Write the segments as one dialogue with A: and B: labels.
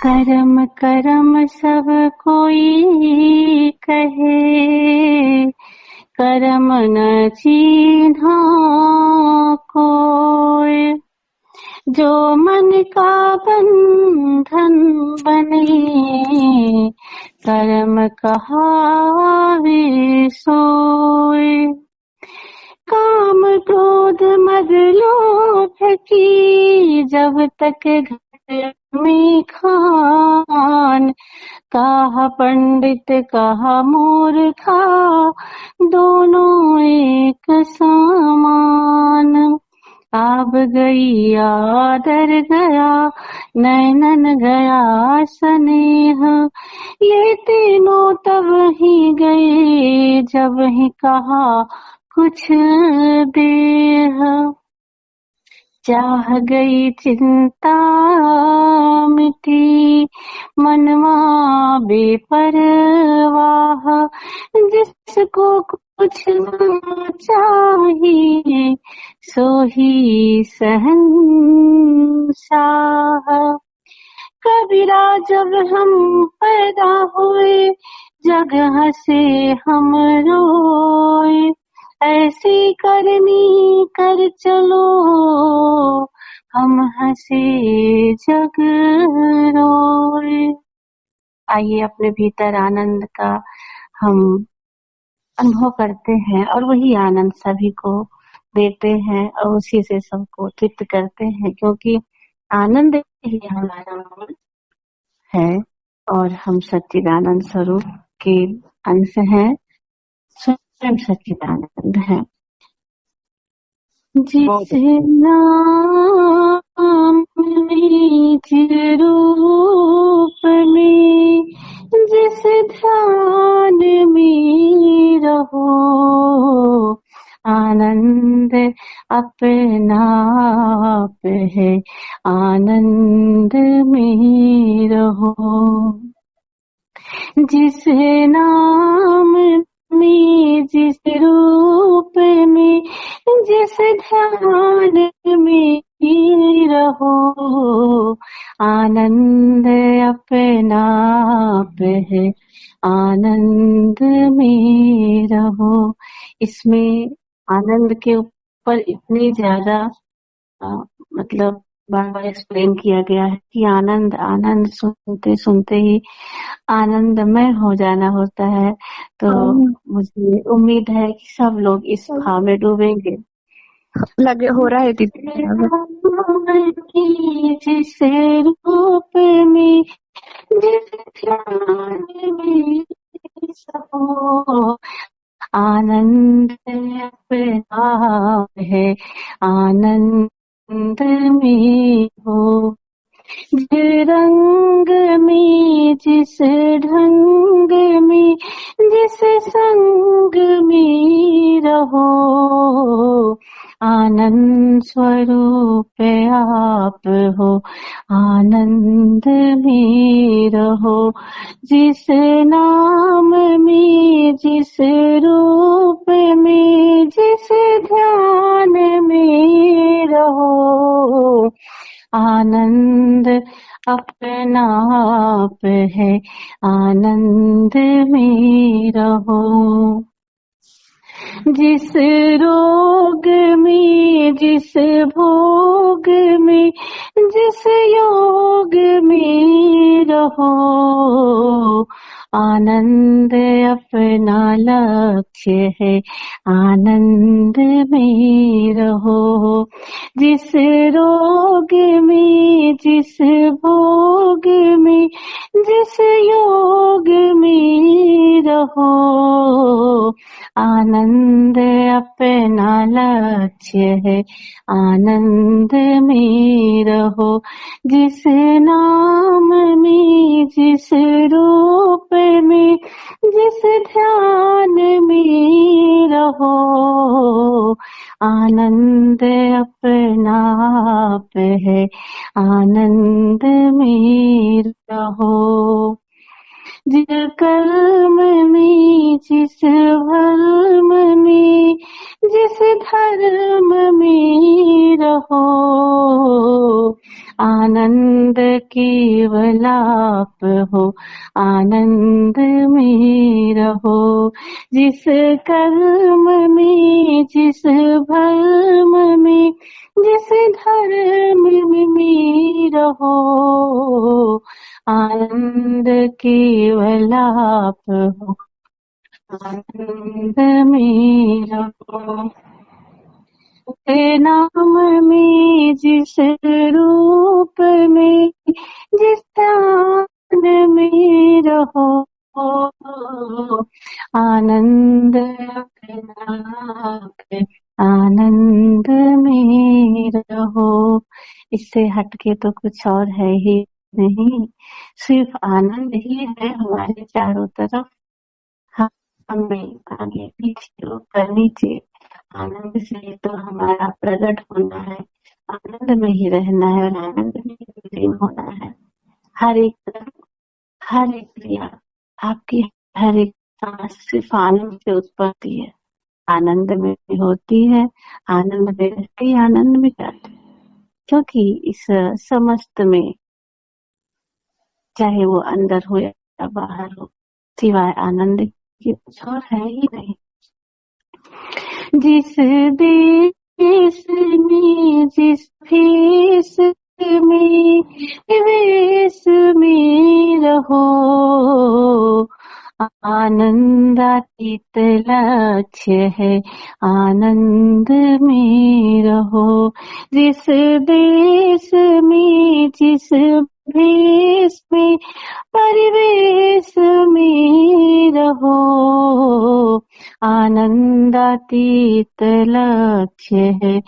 A: करम करम सब कोई कहे, करम न चीन्हा कोय। जो मन का बंधन बने, करम कहावे सोय। काम क्रोध मद लोभ की जब तक घर में खान, कहा पंडित कहा मूर्खा, दोनों एक समान। आब गई आदर गया, नैनन गया स्नेह, ये तीनों तब ही गए जब ही कहा कुछ देह। चाह गई चिंता मिटी, मनवा बेपरवाह, जिसको कुछ न चाहिए सो ही शहंशाह। कबीरा जब हम पैदा हुए, जग हंसे हम रोए, ऐसी करनी कर चलो, हम हंसे जग रोए। आइए अपने भीतर आनंद का हम अनुभव करते हैं और वही आनंद सभी को देते हैं और उसी से सबको तृप्त करते हैं, क्योंकि आनंद ही हमारा मूल है और हम सच्चिदानंद स्वरूप के अंश हैं, स्वयं सच्चिदानंद है। जिस नाम में जिस रूप में जिस ध्यान में रहो, आनंद अपना आप है, आनंद में रहो। जिस नाम में जिस रूप में जिस ध्यान में रहो, आनंद अपना आप है, आनंद में रहो। इसमें आनंद के ऊपर इतनी ज्यादा मतलब बार बार एक्सप्लेन किया गया है कि आनंद आनंद सुनते सुनते ही आनंदमय हो जाना होता है। तो मुझे उम्मीद है कि सब लोग इस भाव में डूबेंगे।
B: लगे हो रहा है दीदी।
A: जिस रूप में जिस ध्यान में सो, आनंद अपना है, आनंद में हो। जिस रंग में जिस ढंग में जिस संग में रहो, आनंद स्वरूप आप हो, आनंद में रहो। जिस नाम में जिस रूप में जिस ध्यान में रहो, आनंद अपना आप है, आनंद में रहो। जिस रोग में जिस भोग में जिस योग में रहो, आनंद अपना लक्ष्य है, आनंद में रहो। जिस रोग में जिस भोग में जिस योग में रहो, आनंद अपना लक्ष्य है, आनंद में रहो। जिस नाम में जिस रूप में जिस ध्यान में रहो, आनंद अपना आप है, आनंद में रहो। जिस कर्म में जिस भर्म में जिस धर्म में रहो, आनंद केवलाप हो, आनंद में रहो। जिस कर्म में, जिस भर्म में, जिस धर्म में रहो, आनंद केवलाप हो, आनंद में रहो। जिस नाम में, जिस रूप में, जिस ध्यान में रहो, आनंद अपना आप, आनंद में रहो। इससे हटके तो कुछ और है ही नहीं, सिर्फ आनंद ही है हमारे चारों तरफ। हमें आगे पीछे ऊपर नीचे आनंद से तो हमारा प्रकट होना है, आनंद में ही रहना है और आनंद में ही विलीन होना है। हर एक कर्म, हर एक क्रिया, आपकी हर एक सांस सिर्फ आनंद से उत्पत्ति है, आनंद में भी होती है, आनंद में रहती, आनंद में जाती। क्योंकि इस समस्त में, चाहे वो अंदर हो या बाहर हो, सिवाय आनंद के कुछ और है ही नहीं। जिस देश में, जिस भेष में, निवेश में रहो, आनंदातीत लक्ष्य है, आनंद में रहो। जिस देश में, जिस भेष में, परिवेश में रहो, आनंदातीत लक्ष्य है,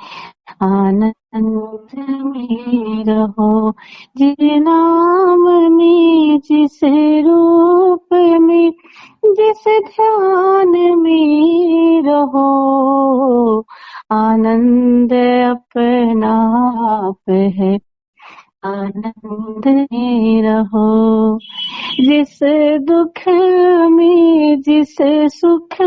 A: आनंद में रहो। जिस नाम में, जिस रूप में, जिस ध्यान में रहो, आनंद अपना आप है, आनंद में रहो। जिस दुख में, जिस सुख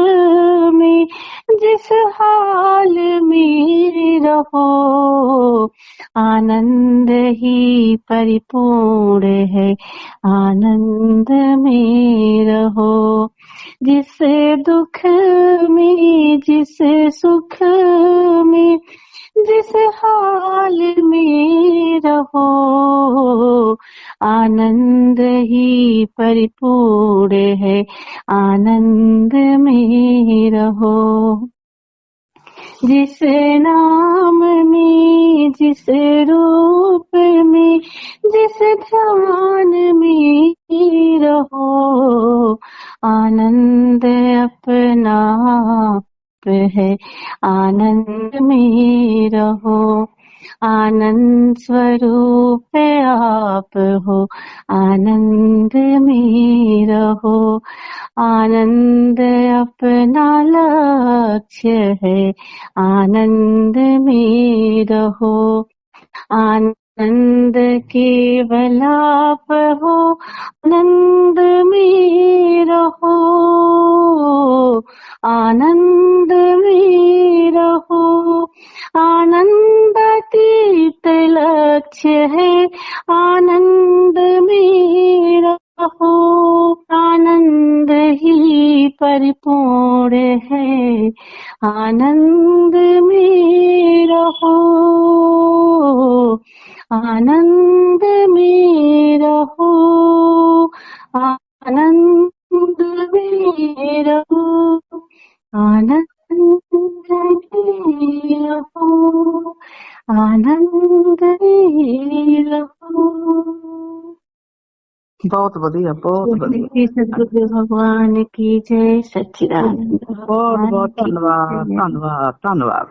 A: में, जिस हाल में रहो, आनंद ही परिपूर्ण है, आनंद में रहो। जिस दुख में, जिस सुख में, जिस हाल में रहो, आनंद ही परिपूर्ण है, आनंद में रहो। जिस नाम में, जिस रूप में, जिस ध्यान में रहो, आनंद अपना आप है, आनंद में रहो। आनंद स्वरूप आप हो, आनंद में रहो। आनंद अपना लक्ष्य है, आनंद में रहो। आनंद केवल आप हो, आनंद में रहो, आनंद में रहो। आनंद अतीत लक्ष्य है, आनंद में रहो। आनंद ही परिपूर्ण है, आनंद में रहो, आनंद में रहो, आनंद में रहो, आनंद में रहो, आनंद में रहो।
C: बहुत बढ़िया, बहुत बढ़िया।
A: सदगुरु भगवान की जय, सच्चिदानंद
C: बहुत बहुत धन्यवाद, धन्यवाद, धन्यवाद।